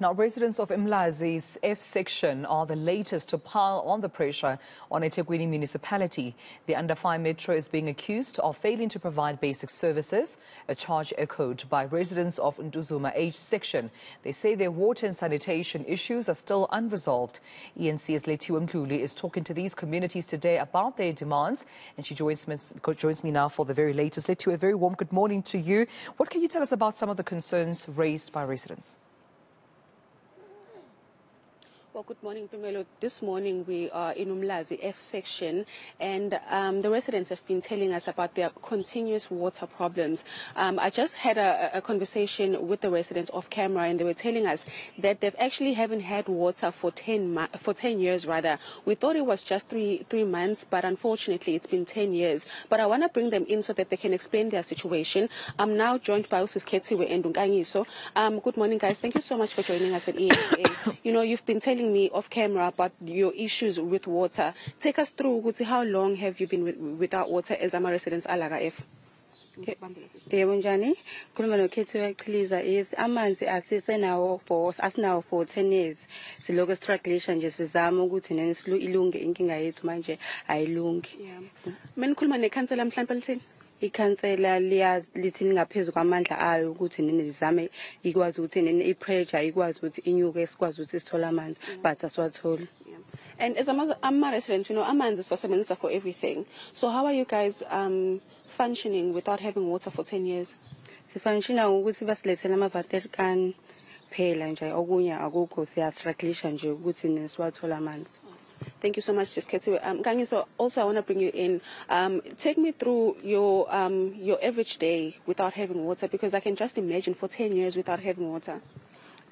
Now, residents of Umlazi's F section are the latest to pile on the pressure on eThekwini Municipality. The Under 5 Metro is being accused of failing to provide basic services, a charge echoed by residents of Ntuzuma H section. They say their water and sanitation issues are still unresolved. eNCA's Lethiwe Mdluli is talking to these communities today about their demands, and she joins me now for the very latest. Lethiwe, a very warm good morning to you. What can you tell us about some of the concerns raised by residents? Well, good morning, Pimelo. This morning we are in Umlazi F section, and the residents have been telling us about their continuous water problems. I just had a conversation with the residents off camera, and they were telling us that they've actually haven't had water for 10 years rather. We thought it was just three months, but unfortunately it's been 10 years. But I want to bring them in so that they can explain their situation. I'm now joined by Lethiwe Mdluli. Good morning, guys. Thank you so much for joining us at eNCA. You know, you've been telling me off camera about your issues with water. Take us through, how long have you been without water as Ama residents Alaga F? Yebunjani, kulumano Lethiwe Mdluli is amanzi asinawo for 10 years. Silogo strugglation nje sizama ukuthi nesilu ilunge inkinga yethu manje ayilungi. Mina kuluma nekhansela mhlawumbe lithini? Ikhansela lithini ngaphezulu kwamandla ayo ukuthi nini lizame ikwazi ukuthi nini ipressure ikwazi ukuthi inyuke sikwazi ukuthi sithola amanzi but aswatholi. And as Ama residents, you know, amanzi is for everything. So how are you guys functioning without having water for 10 years? Sifunctiona ukuthi basilethela ama-water can phela nje okunye akukho siyastrugglisha nje ukuthi nisiwathola amanzi. Thank you so much, Sis Lethiwe. So also I want to bring you in. Take me through your average day without having water, because I can just imagine for 10 years without having water.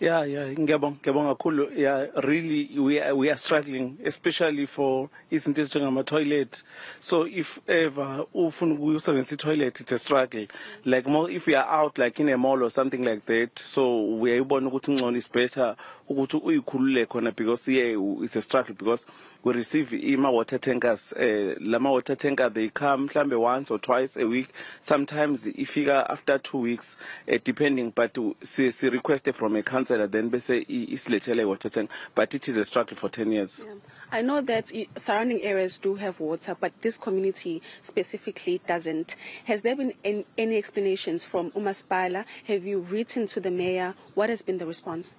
Yeah, ngiyabonga kakhulu. Yeah, really we are struggling, especially for izinto ezinjengama toilet. So if ever ufuna ukusebenzisa toilet, it's a struggle. Like more if we are out like in a mall or something like that, so we are ibona ukuthi ngcono is better ukuthi uyikhulule khona, because yeah, it's a struggle because we receive water tankers. Lama water tanker, they come mhlambe once or twice a week. Sometimes if after 2 weeks, depending, but see requested from a councillor, then they say isilethele water tank, but it is a struggle for 10 years. Yeah. I know that surrounding areas do have water, but this community specifically doesn't. Has there been any explanations from Municipalty? Have you written to the mayor? What has been the response?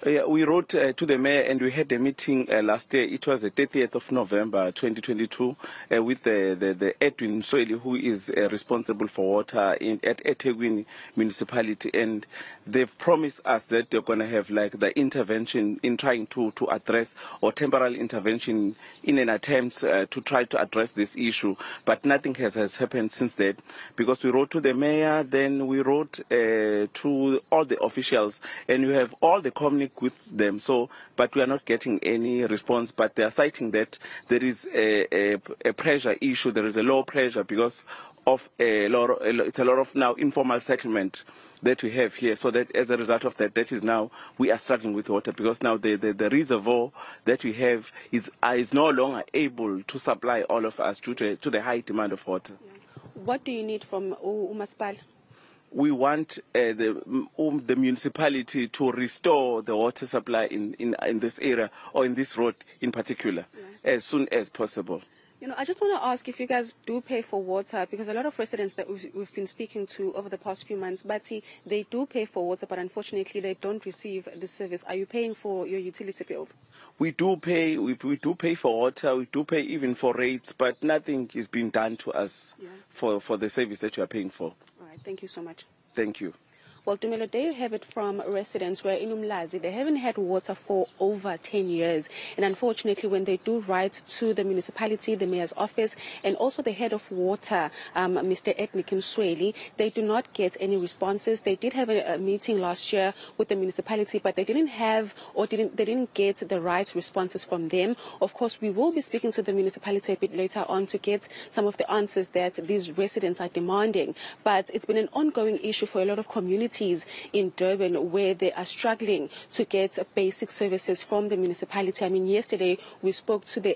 Yeah, we wrote to the mayor, and we had a meeting last year. It was the 30th of November 2022 with the Lethiwe Mdluli, who is responsible for water at eThekwini Municipality, and they've promised us that they're going to have like the intervention in trying to address, or temporary intervention in an attempt to try to address this issue, but nothing has happened since then, because we wrote to the mayor, then we wrote to all the officials, and we have all the communication with them, so but we are not getting any response. But they are citing that there is a pressure issue, there is a low pressure because of it's a lot of now informal settlement that we have here, so that as a result of that, that is now we are struggling with water, because now the reservoir that we have is no longer able to supply all of us due to the high demand of water. Yeah. What do you need from Municipalty? We want the municipality to restore the water supply in this area, or in this road in particular, as soon as possible. You know, I just want to ask if you guys do pay for water, because a lot of residents that we've been speaking to over the past few months, Bati, they do pay for water, but unfortunately they don't receive the service. Are you paying for your utility bills? We do pay. We do pay for water. We do pay even for rates, but nothing is being done to us for the service that you are paying for. All right. Thank you so much. Thank you. Well, Tumelo, there you have it from residents where in Umlazi, they haven't had water for over 10 years. And unfortunately, when they do write to the municipality, the mayor's office, and also the head of water, Mr. Lethiwe Mdluli, they do not get any responses. They did have a meeting last year with the municipality, but they didn't have, or they didn't get the right responses from them. Of course, we will be speaking to the municipality a bit later on to get some of the answers that these residents are demanding. But it's been an ongoing issue for a lot of communities cities in Durban where they are struggling to get basic services from the municipality. I mean, yesterday we spoke to the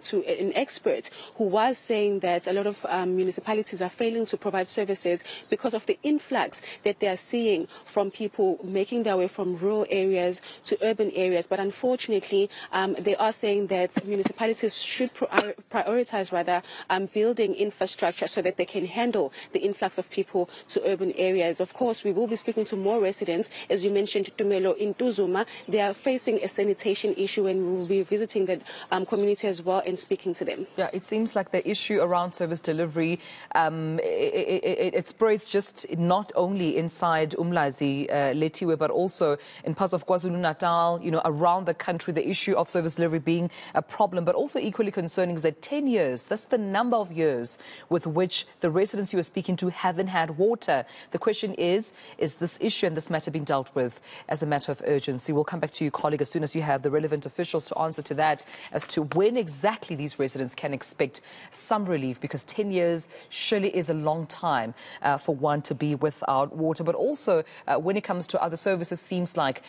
to an expert who was saying that a lot of municipalities are failing to provide services because of the influx that they are seeing from people making their way from rural areas to urban areas. But unfortunately, they are saying that municipalities should prioritize rather building infrastructure so that they can handle the influx of people to urban areas. Of course, we will be speaking to more residents. As you mentioned, Tumelo, in Tuzuma, they are facing a sanitation issue, and we will be visiting the community as well and speaking to them. Yeah, it seems like the issue around service delivery, it spreads just not only inside Umlazi, Lethiwe, but also in parts of KwaZulu-Natal, around the country, the issue of service delivery being a problem. But also equally concerning is that 10 years, that's the number of years with which the residents you are speaking to haven't had water. The question is this issue and this matter being dealt with as a matter of urgency? We'll come back to you, colleague, as soon as you have the relevant officials to answer to that as to when exactly these residents can expect some relief, because 10 years surely is a long time for one to be without water. But also when it comes to other services, seems like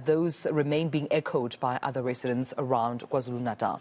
those remain being echoed by other residents around KwaZulu-Natal.